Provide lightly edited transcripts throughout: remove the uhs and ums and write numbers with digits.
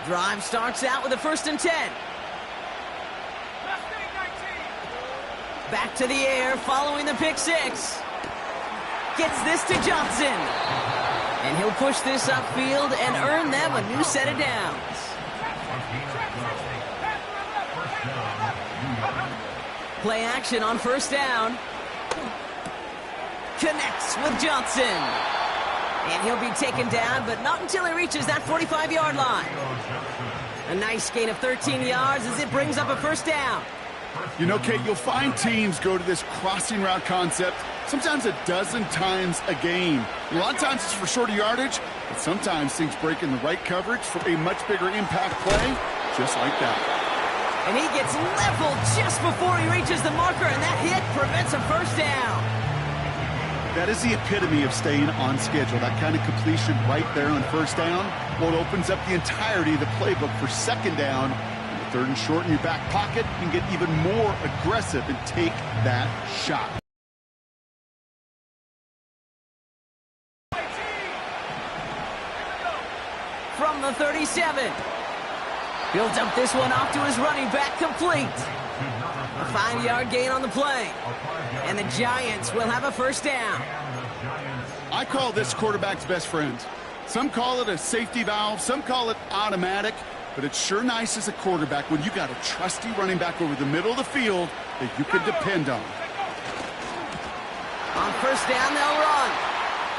Drive starts out with a 1st and 10. Back to the air following the pick six. Gets this to Johnson. And he'll push this upfield and earn them a new set of downs. Play action on 1st down. Connects with Johnson. And he'll be taken down, but not until he reaches that 45-yard line. A nice gain of 13 yards as it brings up a 1st down. You know, Kate, you'll find teams go to this crossing route concept sometimes a dozen times a game. A lot of times it's for shorter yardage, but sometimes things break in the right coverage for a much bigger impact play, just like that. And he gets leveled just before he reaches the marker, and that hit prevents a 1st down. That is the epitome of staying on schedule. That kind of completion right there on 1st down. Well, it opens up the entirety of the playbook for 2nd down. And the 3rd and short in your back pocket, you can get even more aggressive and take that shot. From the 37. Builds up this one off to his running back, complete. A 5-yard gain on the play. And the Giants will have a 1st down. I call this quarterback's best friend. Some call it a safety valve, some call it automatic, but it's sure nice as a quarterback when you got a trusty running back over the middle of the field that you can depend on. On 1st down, they'll run.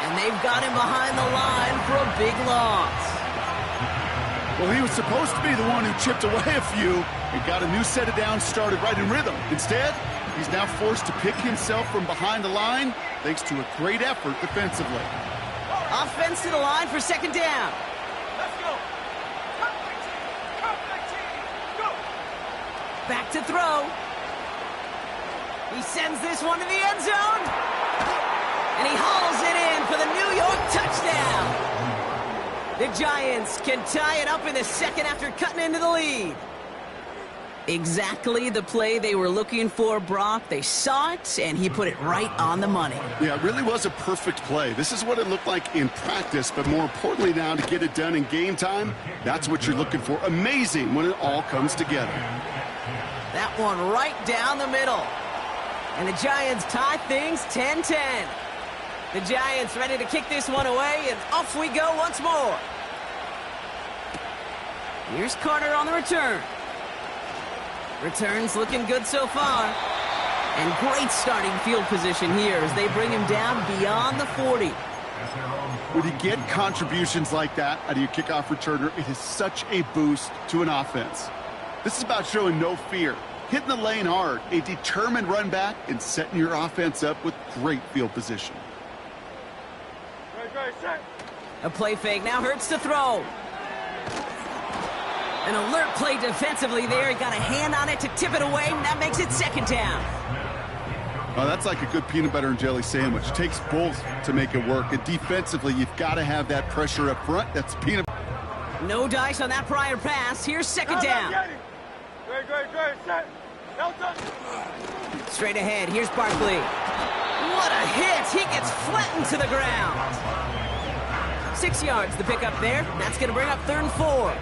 And they've got him behind the line for a big loss. Well, he was supposed to be the one who chipped away a few and got a new set of downs started right in rhythm. Instead, he's now forced to pick himself from behind the line thanks to a great effort defensively. Offense to the line for 2nd down. Let's go. Go. Back to throw. He sends this one to the end zone. And he hauls it in for the New York touchdown. The Giants can tie it up in the 2nd after cutting into the lead. Exactly the play they were looking for, Brock. They saw it, and he put it right on the money. Yeah, it really was a perfect play. This is what it looked like in practice, but more importantly now, to get it done in game time, that's what you're looking for. Amazing when it all comes together. That one right down the middle. And the Giants tie things 10-10. The Giants ready to kick this one away, and off we go once more. Here's Carter on the return. Returns looking good so far. And great starting field position here as they bring him down beyond the 40. When you get contributions like that out of your kickoff returner, it is such a boost to an offense. This is about showing no fear, hitting the lane hard, a determined run back, and setting your offense up with great field position. A play fake now hurts to throw. An alert play defensively there. He got a hand on it to tip it away, and that makes it 2nd down. Well, that's like a good peanut butter and jelly sandwich. It takes both to make it work. And defensively, you've got to have that pressure up front. That's peanut. No dice on that prior pass. Here's 2nd down. Straight ahead. Here's Barkley. What a hit. He gets flattened to the ground. 6 yards the pickup there. That's going to bring up 3rd and 4.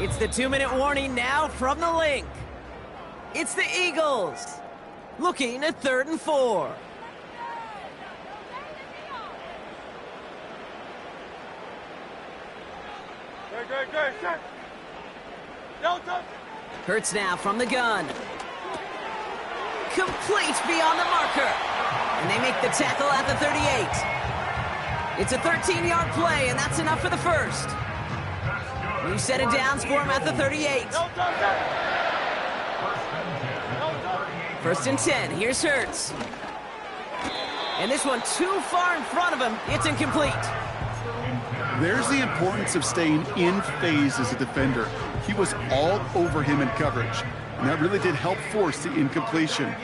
It's the 2-minute warning now from the link. It's the Eagles looking at 3rd and 4. Good. Hurts now from the gun. Complete beyond the marker. And they make the tackle at the 38. It's a 13-yard play, and that's enough for the 1st. New set of downs for him at the 38. 1st and 10. Here's Hurts. And this one too far in front of him. It's incomplete. There's the importance of staying in phase as a defender. He was all over him in coverage, and that really did help force the incompletion.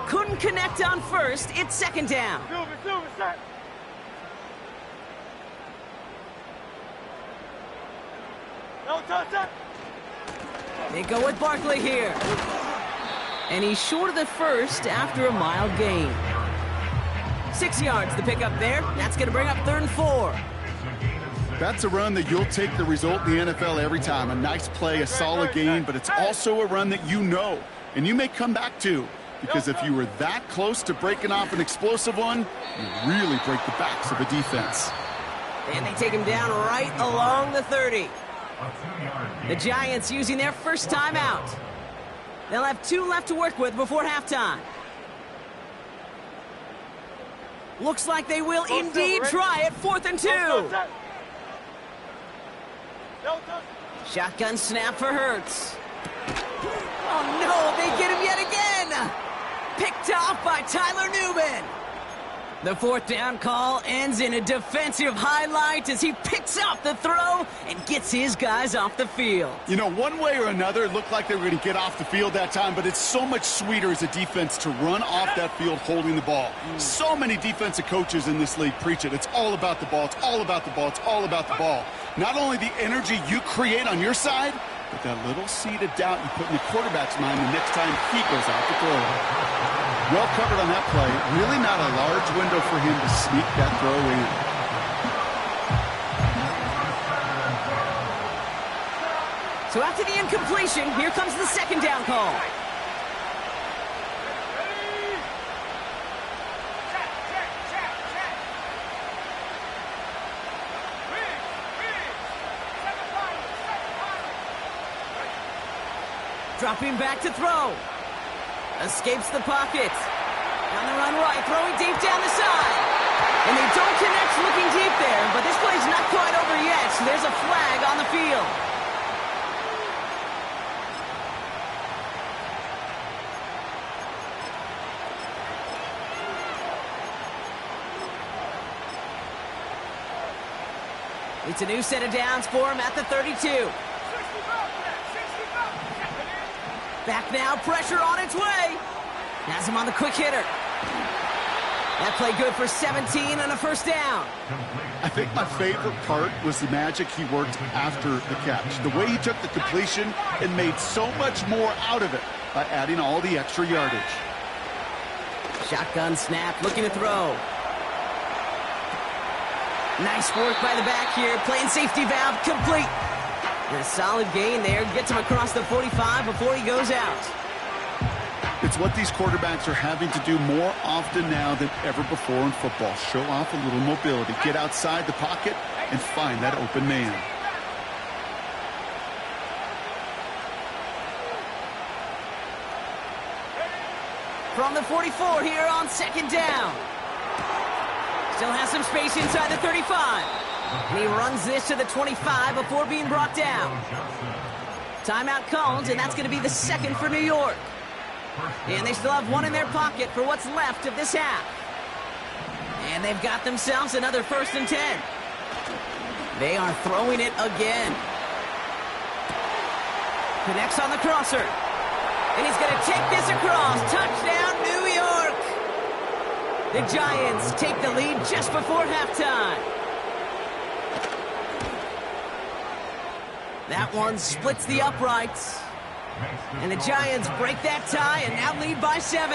Couldn't connect on 1st. It's 2nd down. They go with Barkley here. And he's short of the 1st after a mild gain. 6 yards to pick up there. That's going to bring up 3rd and 4. That's a run that you'll take the result in the NFL every time. A nice play, a solid gain, but it's also a run that you know, and you may come back to. Because if you were that close to breaking off an explosive one, you really break the backs of a defense. And they take him down right along the 30. The Giants using their first timeout. They'll have 2 left to work with before halftime. Looks like they will indeed try it. 4th and 2. Shotgun snap for Hurts. Oh no, they get him yet again. Picked off by Tyler Newman. The 4th down call ends in a defensive highlight as he picks up the throw and gets his guys off the field. You know, one way or another, it looked like they were going to get off the field that time, but it's so much sweeter as a defense to run off that field holding the ball. So many defensive coaches in this league preach it. It's all about the ball. It's all about the ball. It's all about the ball. Not only the energy you create on your side, but that little seed of doubt you put in the quarterback's mind the next time he goes out to throw. Well covered on that play. Really not a large window for him to sneak that throw in. So after the incompletion, here comes the 2nd down call. Dropping back to throw. Escapes the pocket. On the run right, throwing deep down the side. And they don't connect looking deep there, but this play's not quite over yet, so there's a flag on the field. It's a new set of downs for him at the 32. Back now, pressure on its way. Has him on the quick hitter. That play good for 17 and a 1st down. I think my favorite part was the magic he worked after the catch. The way he took the completion and made so much more out of it by adding all the extra yardage. Shotgun snap, looking to throw. Nice work by the back here. Playing safety valve complete. And a solid gain there. Gets him across the 45 before he goes out. It's what these quarterbacks are having to do more often now than ever before in football. Show off a little mobility. Get outside the pocket and find that open man. From the 44 here on 2nd down. Still has some space inside the 35. And he runs this to the 25 before being brought down. Timeout called, and that's going to be the 2nd for New York. And they still have 1 in their pocket for what's left of this half. And they've got themselves another 1st and 10. They are throwing it again. Connects on the crosser. And he's going to take this across. Touchdown, New York! The Giants take the lead just before halftime. That one splits the uprights. And the Giants break that tie and now lead by 7.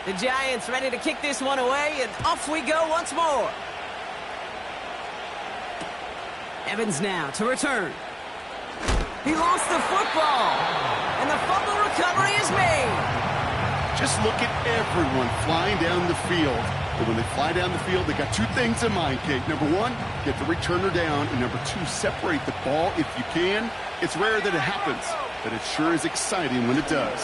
The Giants ready to kick this one away, and off we go once more. Evans now to return. He lost the football, and the fumble recovery is made. Just look at everyone flying down the field. But when they fly down the field, they got 2 things in mind, Kate. Number 1, get the returner down. And number 2, separate the ball if you can. It's rare that it happens, but it sure is exciting when it does.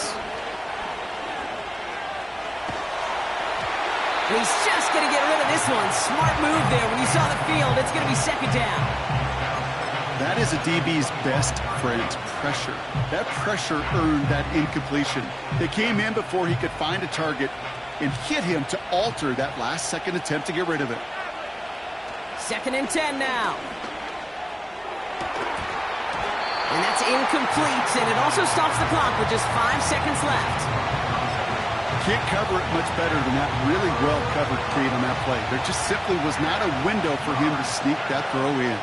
And he's just going to get rid of this one. Smart move there. When you saw the field, it's going to be 2nd down. That is a DB's best friend, pressure. That pressure earned that incompletion. They came in before he could find a target and hit him to alter that last-second attempt to get rid of it. 2nd and 10 now. And that's incomplete, and it also stops the clock with just 5 seconds left. Can't cover it much better than that. Really well covered, Kate, on that play. There just simply was not a window for him to sneak that throw in.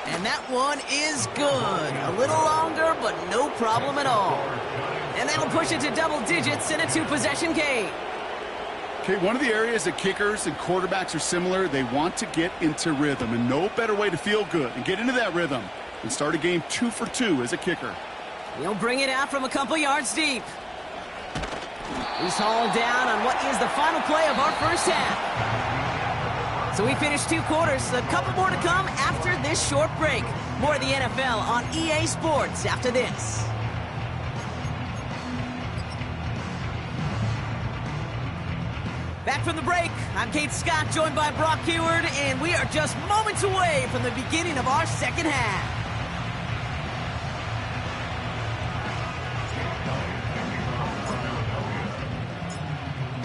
And that one is good. A little longer, but no problem at all. And that'll push it to double digits in a 2-possession game. Okay, one of the areas that kickers and quarterbacks are similar, they want to get into rhythm, and no better way to feel good and get into that rhythm than start a game 2 for 2 as a kicker. He'll bring it out from a couple yards deep. He's hauled down on what is the final play of our first half. So we finished 2 quarters, a couple more to come after this short break. More of the NFL on EA Sports after this. Back from the break, I'm Kate Scott, joined by Brock Heward, and we are just moments away from the beginning of our second half.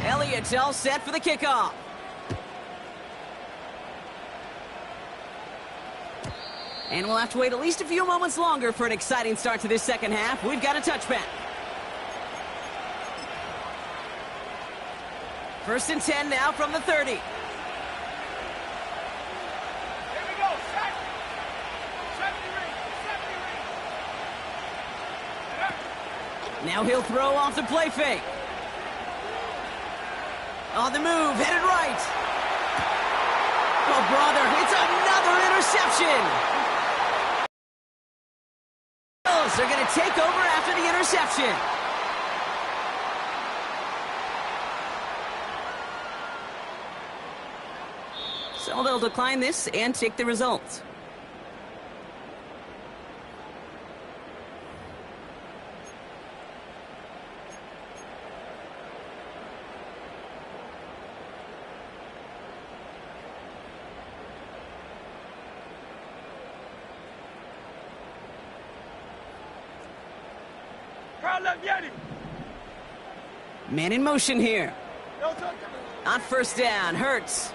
Elliott's all set for the kickoff. And we'll have to wait at least a few moments longer for an exciting start to this second half. We've got a touchback. 1st and 10 now from the 30. Here we go. Set. 70 ring. Now he'll throw off the play fake. On the move, headed right. Oh, brother, it's another interception. They're going to take over after the interception. So they'll decline this and take the result. Man in motion here. On 1st down, Hurts.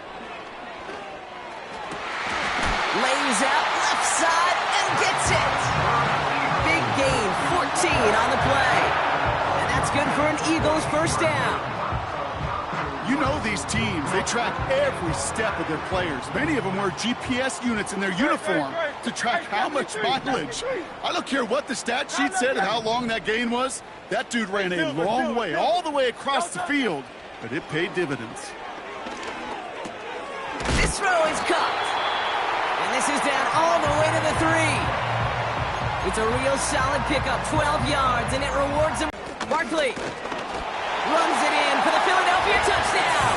Lays out left side and gets it. Big gain, 14 on the play. And that's good for an Eagles 1st down. You know these teams, they track every step of their players. Many of them wear GPS units in their uniform to track how much mileage. I don't care what the stat sheet said and how long that gain was. That dude ran a long way, all the way across the field, but it paid dividends. This throw is caught. And this is down all the way to the 3. It's a real solid pickup, 12 yards, and it rewards him. Barkley runs it in for the Philadelphia touchdown.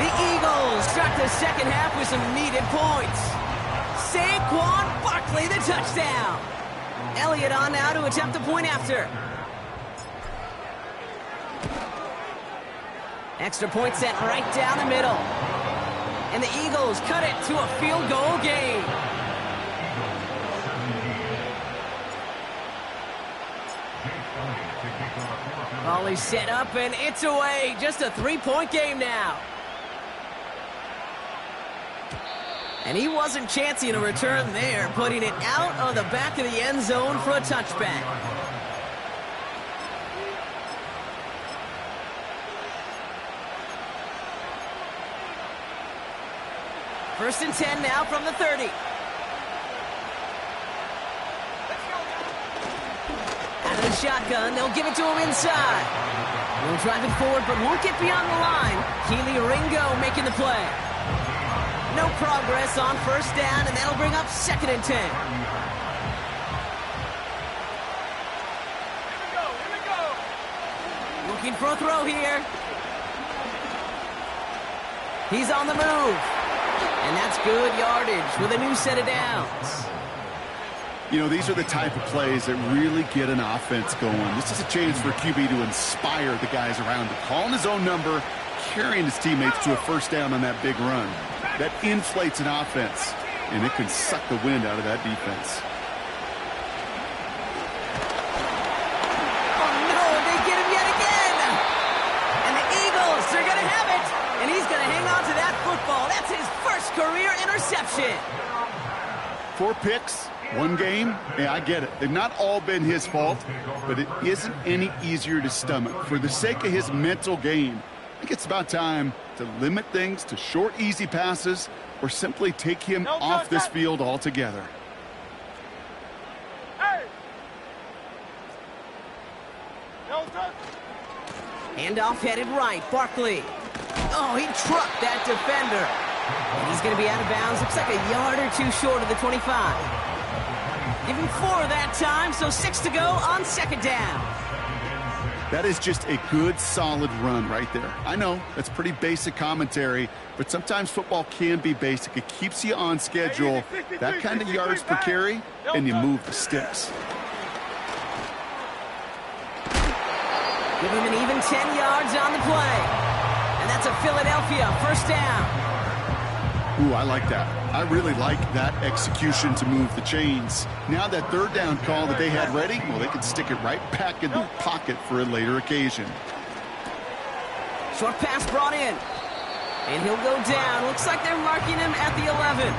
The Eagles start the second half with some needed points. Saquon Barkley, the touchdown. Elliott on now to attempt the point after. Extra point set right down the middle. And the Eagles cut it to a field goal game. Ball set up and it's away. Just a 3-point game now. And he wasn't chancing a return there, putting it out of the back of the end zone for a touchback. First and 10 now from the 30. Out of the shotgun, they'll give it to him inside. He'll drive it forward, but won't get beyond the line. Keely Ringo making the play. No progress on 1st down, and that'll bring up 2nd and 10. Here we go. Looking for a throw here. He's on the move. And that's good yardage with a new set of downs. You know, these are the type of plays that really get an offense going. This is a chance for QB to inspire the guys around him. Calling his own number, carrying his teammates to a 1st down on that big run. That inflates an offense, and it can suck the wind out of that defense. Oh, no, they get him yet again. And the Eagles are going to have it. And he's going to hang on to that football. That's his first career interception. 4 picks, 1 game. Yeah, I get it. They've not all been his fault, but it isn't any easier to stomach. For the sake of his mental game, I think it's about time to limit things to short, easy passes or simply take him off this field altogether. Hey! No touch. Handoff headed right. Barkley. Oh, he trucked that defender. And he's going to be out of bounds. Looks like a yard or two short of the 25. Give him 4 that time, so 6 to go on second down. That is just a good, solid run right there. I know, that's pretty basic commentary, but sometimes football can be basic. It keeps you on schedule, that kind of yards per carry, and you move the sticks. Give him an even 10 yards on the play. And that's a Philadelphia first down. Ooh, I like that. I really like that execution to move the chains. Now that third down call that they had ready, well, they can stick it right back in the pocket for a later occasion. Short pass brought in. And he'll go down. Looks like they're marking him at the 11.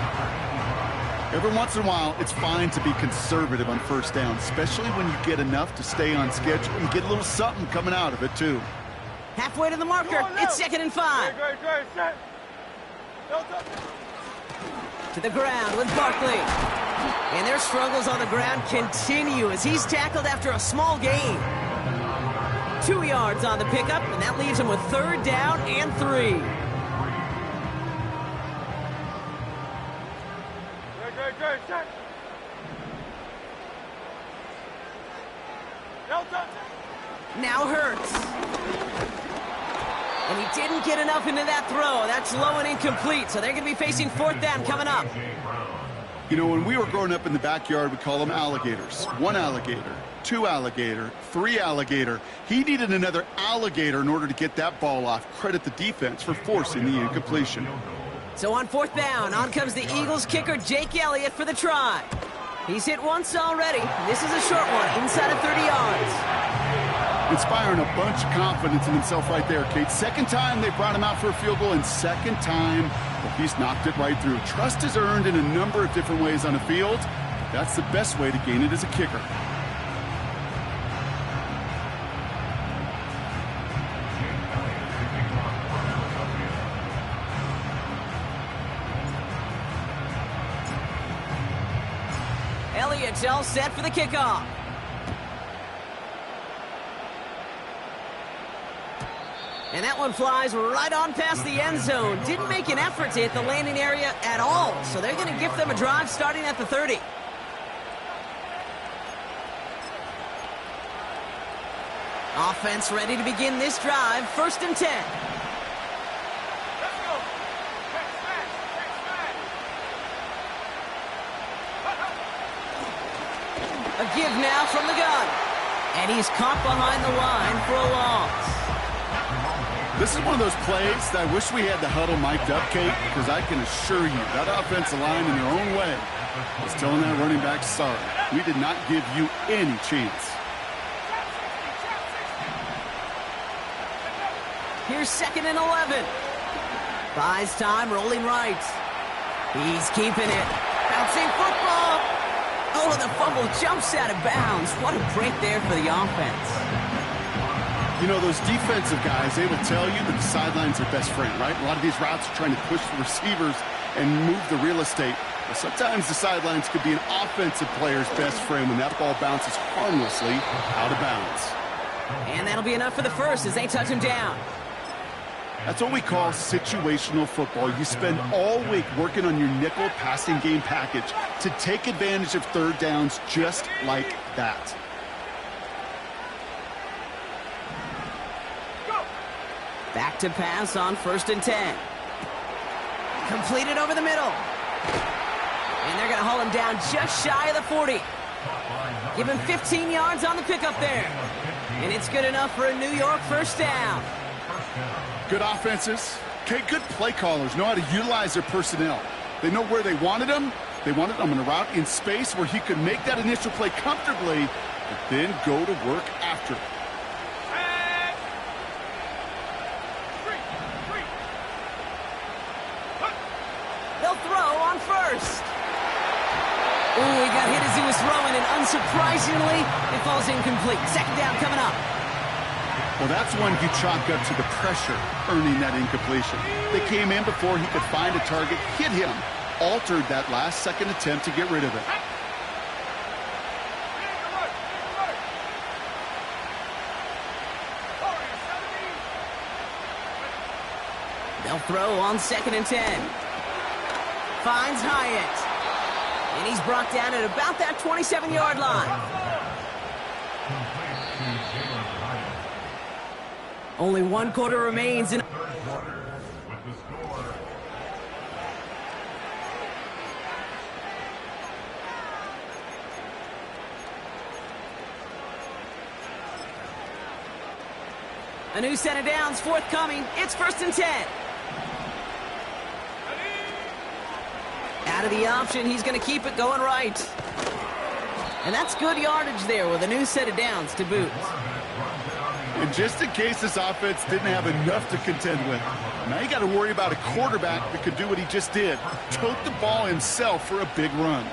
Every once in a while, it's fine to be conservative on first down, especially when you get enough to stay on schedule and get a little something coming out of it, too. Halfway to the marker. It's 2nd and 5. Great, set. No touch. To the ground with Barkley. And their struggles on the ground continue as he's tackled after a small gain. 2 yards on the pickup, and that leaves him with 3rd down and 3. Great, set. No touch. Now Hurts. And he didn't get enough into that throw. That's low and incomplete, so they're going to be facing 4th down coming up. You know, when we were growing up in the backyard, we call them alligators. 1 alligator, 2 alligator, 3 alligator. He needed another alligator in order to get that ball off. Credit the defense for forcing the incompletion. So on 4th down, on comes the Eagles kicker, Jake Elliott, for the try. He's hit once already. This is a short one, inside of 30 yards. Inspiring a bunch of confidence in himself right there, Kate. 2nd time they brought him out for a field goal, and 2nd time, well, he's knocked it right through. Trust is earned in a number of different ways on the field. That's the best way to gain it as a kicker. Elliott's all set for the kickoff. And that one flies right on past the end zone. Didn't make an effort to hit the landing area at all. So they're going to gift them a drive starting at the 30. Offense ready to begin this drive. 1st and 10. Let's go. Back smash. A give now from the gun. And he's caught behind the line for a loss. This is one of those plays that I wish we had the huddle mic'd up, Kate, because I can assure you that offensive line in their own way is telling that running back, sorry, we did not give you any chance. Here's 2nd and 11. Buys time, rolling right. He's keeping it. Bouncing football. Oh, the fumble jumps out of bounds. What a break there for the offense. You know, those defensive guys, they will tell you that the sideline's their best friend, right? A lot of these routes are trying to push the receivers and move the real estate. But sometimes the sidelines could be an offensive player's best friend when that ball bounces harmlessly out of bounds. And that'll be enough for the first as they touch him down. That's what we call situational football. You spend all week working on your nickel passing game package to take advantage of 3rd downs just like that. Back to pass on 1st and 10. Completed over the middle. And they're going to haul him down just shy of the 40. Give him 15 yards on the pickup there. And it's good enough for a New York first down. Good offenses. Okay, good play callers know how to utilize their personnel. They know where they wanted them. They wanted them in a route in space where he could make that initial play comfortably, but then go to work after. They'll throw on 1st. Oh, he got hit as he was throwing, and unsurprisingly, it falls incomplete. 2nd down coming up. Well, that's one you chalk up to the pressure earning that incompletion. They came in before he could find a target, hit him, altered that last-second attempt to get rid of it. They'll throw on 2nd and 10. Finds Hyatt. And he's brought down at about that 27-yard line. Only 1 quarter remains in... A new set of downs forthcoming. It's 1st and 10. Out of the option, he's going to keep it going right. And that's good yardage there with a new set of downs to boot. And just in case this offense didn't have enough to contend with, now you got to worry about a quarterback that could do what he just did. Tote the ball himself for a big run.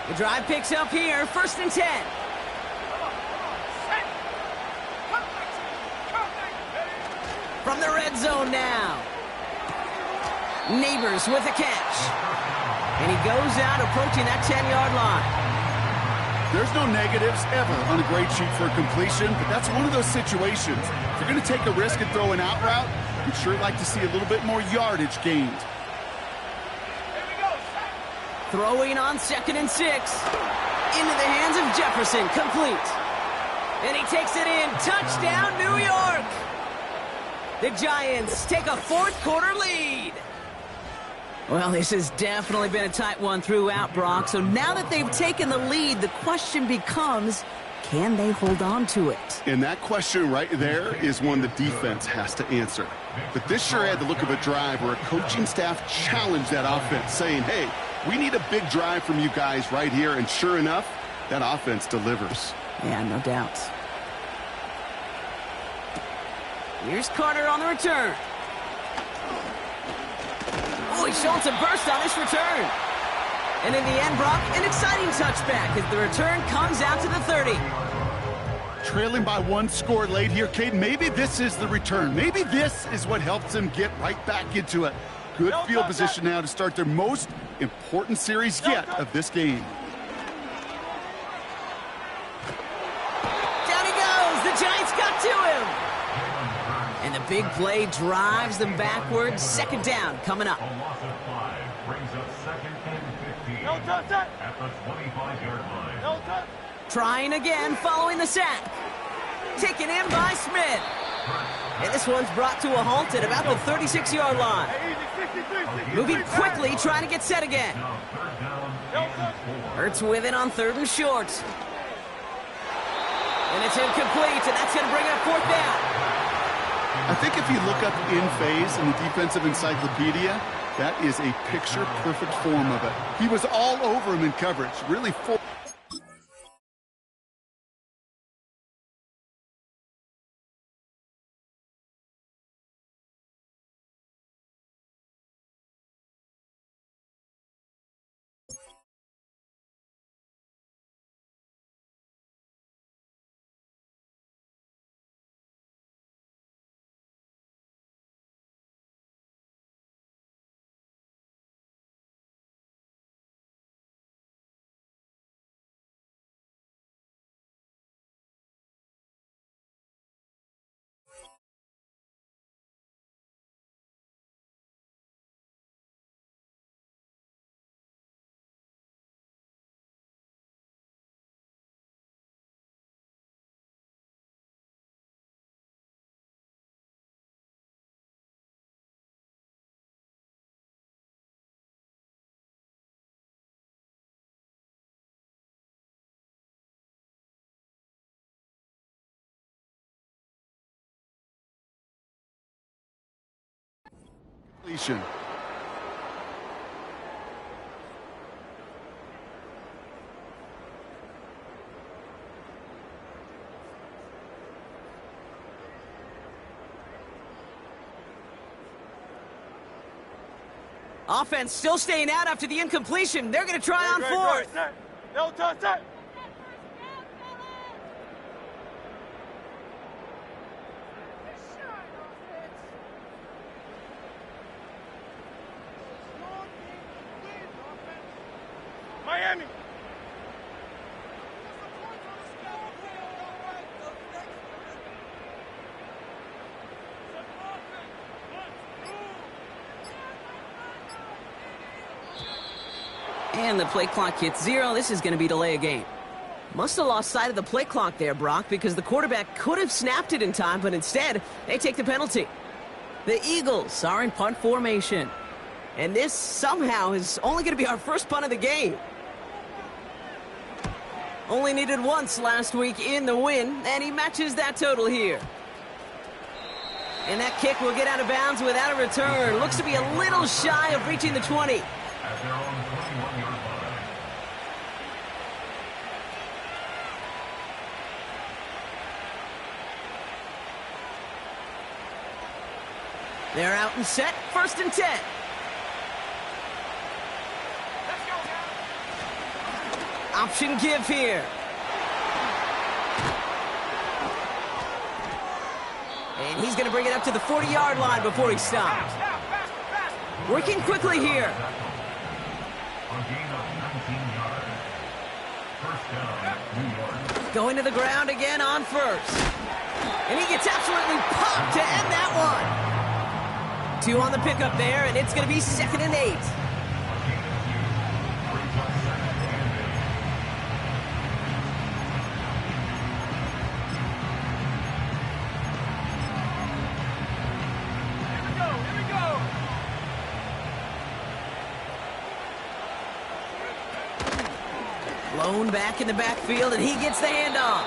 The drive picks up here, 1st and 10. From the red zone now. Neighbors with a catch. And he goes out approaching that 10-yard line. There's no negatives ever on a grade sheet for a completion, but that's one of those situations. If you're going to take a risk and throw an out route, you'd sure like to see a little bit more yardage gained. Throwing on 2nd and 6. Into the hands of Jefferson, complete. And he takes it in, touchdown New York! The Giants take a 4th quarter lead. Well, this has definitely been a tight one throughout, Brock. So now that they've taken the lead, the question becomes, can they hold on to it? And that question right there is one the defense has to answer. But this sure had the look of a drive where a coaching staff challenged that offense, saying, hey, we need a big drive from you guys right here. And sure enough, that offense delivers. Yeah, no doubt. Here's Carter on the return. Oh, he's showing some burst on this return. And in the end, Brock, an exciting touchback as the return comes out to the 30. Trailing by 1 score late here, Cade. Maybe this is the return. Maybe this is what helps them get right back into it. Good field position now to start their most important series yet of this game. Down he goes. The Giants got to him. And the big play drives them backwards. 2nd down coming up. A loss of 5 brings up 2nd and 15 at the 25-yard line. Trying again following the sack. Taken in by Smith. And this one's brought to a halt at about the 36-yard line. Moving quickly, trying to get set again. Hurts with it on 3rd and short. And it's incomplete, and that's going to bring up 4th down. I think if you look up in phase in the defensive encyclopedia, that is a picture-perfect form of it. He was all over him in coverage, really full. Completion. Offense still staying out after the incompletion. They're going to try on 4th. No touch. Miami. And the play clock hits 0. This is going to be delay a game. Must have lost sight of the play clock there, Brock, because the quarterback could have snapped it in time, but instead, they take the penalty. The Eagles are in punt formation. And this somehow is only going to be our first punt of the game. Only needed once last week in the win, and he matches that total here. And that kick will get out of bounds without a return. Looks to be a little shy of reaching the 20. At their own 21-yard line. They're out and set. 1st and 10. Option give here. And he's going to bring it up to the 40-yard line before he stops. Working quickly here. A gain of 19 yards. First down, New York. Going to the ground again on 1st. And he gets absolutely popped to end that one. 2 on the pickup there, and it's going to be 2nd and 8. Blown back in the backfield, and he gets the handoff.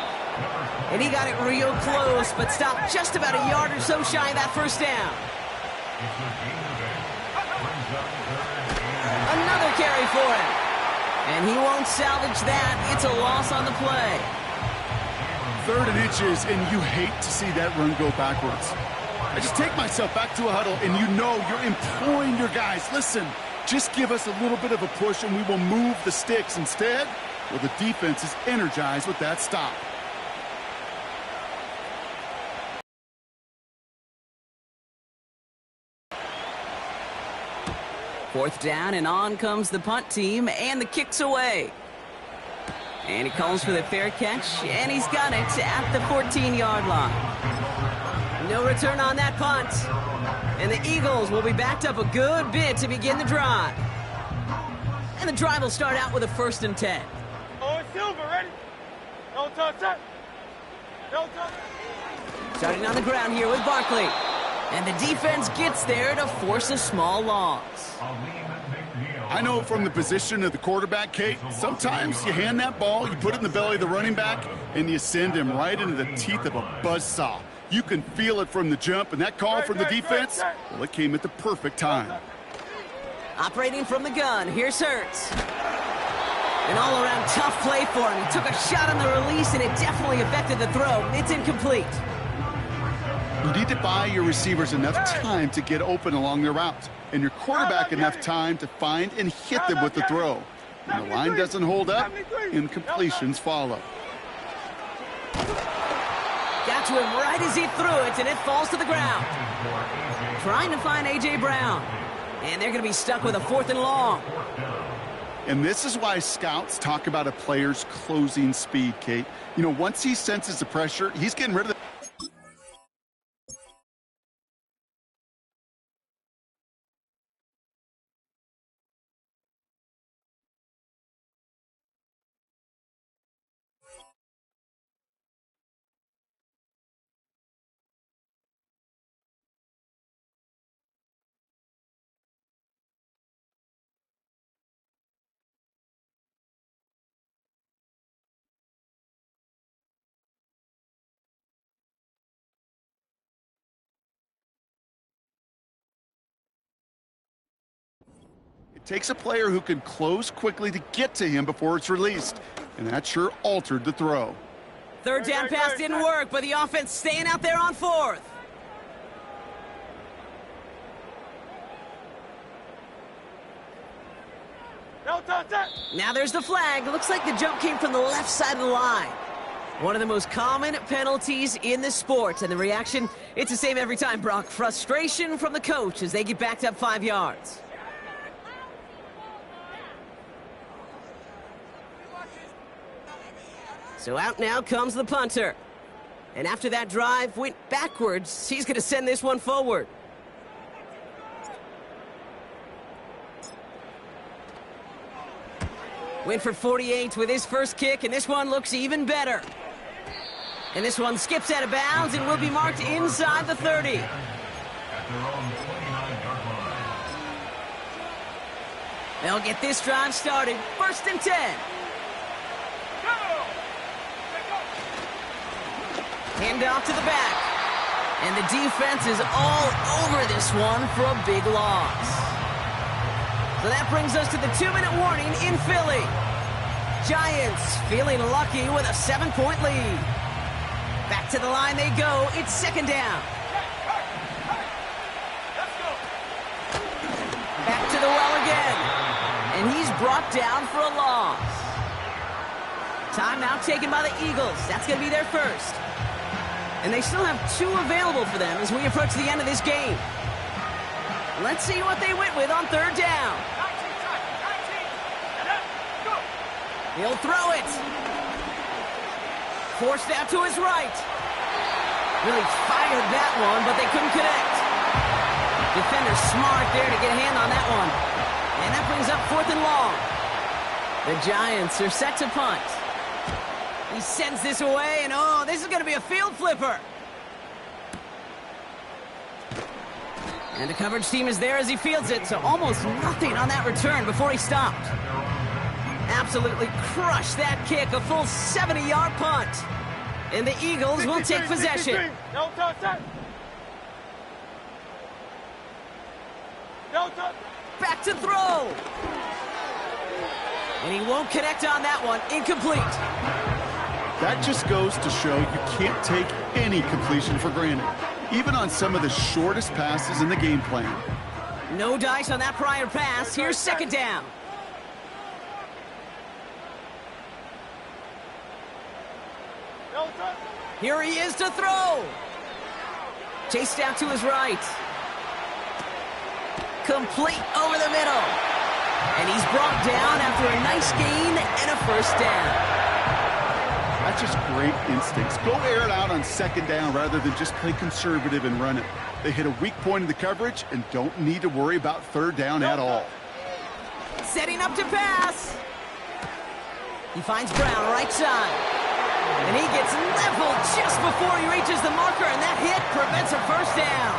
And he got it real close, but stopped just about a yard or so shy of that 1st down. Another carry for him. And he won't salvage that. It's a loss on the play. 3rd and inches, and you hate to see that run go backwards. I just take myself back to a huddle, and you know you're imploring your guys, listen, just give us a little bit of a push, and we will move the sticks. Instead, well, the defense is energized with that stop. Fourth down, and on comes the punt team, and the kick's away. And he calls for the fair catch, and he's got it at the 14-yard line. No return on that punt. And the Eagles will be backed up a good bit to begin the drive. And the drive will start out with a 1st and 10. Oh, it's Silver, ready? Don't touch that. Don't touch it. Starting on the ground here with Barkley. And the defense gets there to force a small loss. I know from the position of the quarterback, Kate, sometimes you hand that ball, you put it in the belly of the running back, and you send him right into the teeth of a buzzsaw. You can feel it from the jump, and that call from the defense, well, it came at the perfect time. Operating from the gun, here's Hurts. An all-around tough play for him. He took a shot on the release, and it definitely affected the throw. It's incomplete. You need to buy your receivers enough time to get open along their route, and your quarterback enough time to find and hit them with the throw. When the line doesn't hold up, incompletions follow. Got to him right as he threw it, and it falls to the ground. Trying to find A.J. Brown. And they're going to be stuck with a 4th and long. And this is why scouts talk about a player's closing speed, Kate. You know, once he senses the pressure, he's getting rid of the... It takes a player who can close quickly to get to him before it's released, and that sure altered the throw. 3rd down pass didn't work, but the offense staying out there on 4th. Now there's the flag. It looks like the jump came from the left side of the line. One of the most common penalties in the sport, and the reaction, it's the same every time, Brock. Frustration from the coach as they get backed up 5 yards. So out now comes the punter. And after that drive went backwards, he's going to send this one forward. Went for 48 with his first kick, and this one looks even better. And this one skips out of bounds and will be marked inside the 30. They'll get this drive started. 1st and 10. Hand off to the back. And the defense is all over this one for a big loss. So that brings us to the 2-minute warning in Philly. Giants feeling lucky with a 7-point lead. Back to the line they go. It's 2nd down. Back to the well again. And he's brought down for a loss. Timeout taken by the Eagles. That's going to be their first. And they still have 2 available for them as we approach the end of this game. Let's see what they went with on 3rd down. He'll throw it. Forced out to his right. Really fired that one, but they couldn't connect. Defender smart there to get a hand on that one. And that brings up 4th and long. The Giants are set to punt. He sends this away, and oh, this is going to be a field flipper. And the coverage team is there as he fields it, so almost nothing on that return before he stopped. Absolutely crushed that kick, a full 70-yard punt. And the Eagles will take possession. Back to throw. And he won't connect on that one. Incomplete. That just goes to show you can't take any completion for granted, even on some of the shortest passes in the game plan. No dice on that prior pass. Here's 2nd down. Here he is to throw. Chased out to his right. Complete over the middle. And he's brought down after a nice gain and a 1st down. That's just great instincts. Go air it out on 2nd down rather than just play conservative and run it. They hit a weak point in the coverage and don't need to worry about 3rd down at all. Setting up to pass. He finds Brown right side. And he gets leveled just before he reaches the marker, and that hit prevents a 1st down.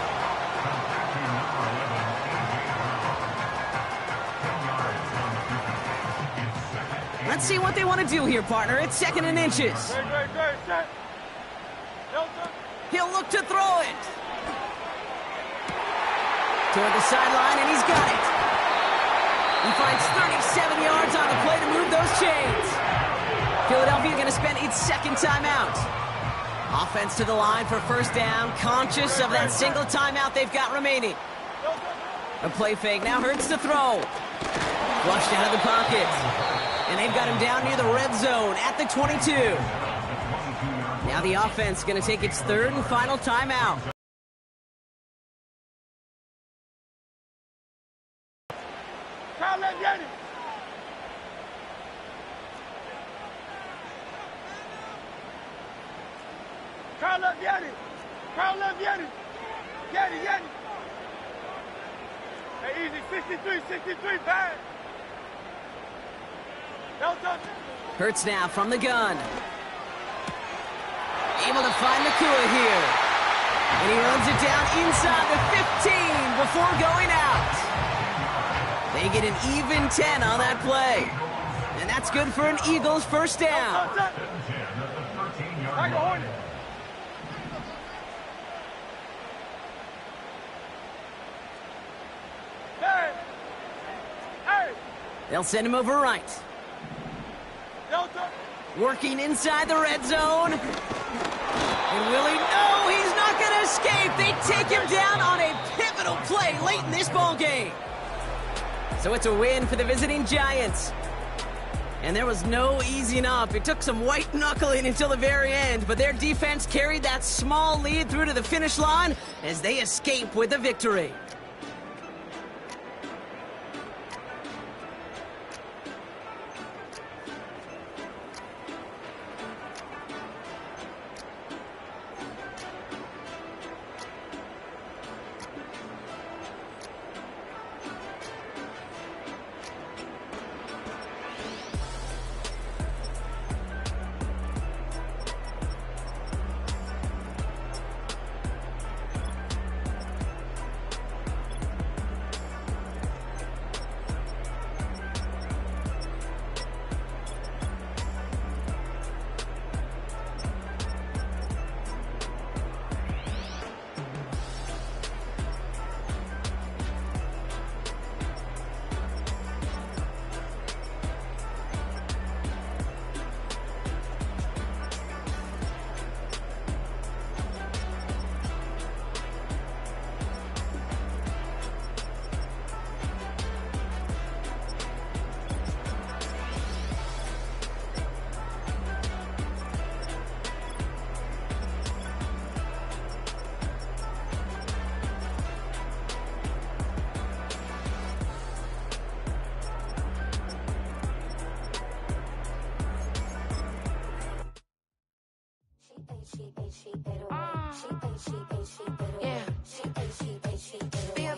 Let's see what they want to do here, partner. It's 2nd and inches. He'll look to throw it. Toward the sideline, and he's got it. He finds 37 yards on the play to move those chains. Philadelphia going to spend its 2nd timeout. Offense to the line for 1st down, conscious of that single timeout they've got remaining. A play fake, now Hurts to throw. Flushed out of the pocket. And they've got him down near the red zone at the 22. Now the offense going to take its 3rd and final timeout. Hey, easy, 63, bad. Hurts now from the gun. Able to find Nakua here. And he runs it down inside the 15 before going out. They get an even 10 on that play. And that's good for an Eagles 1st down. They'll send him over right. Working inside the red zone. And will he? No, he's not going to escape. They take him down on a pivotal play late in this ball game. So it's a win for the visiting Giants. And there was no easing up. It took some white knuckling until the very end, but their defense carried that small lead through to the finish line as they escape with the victory. Yeah. Be a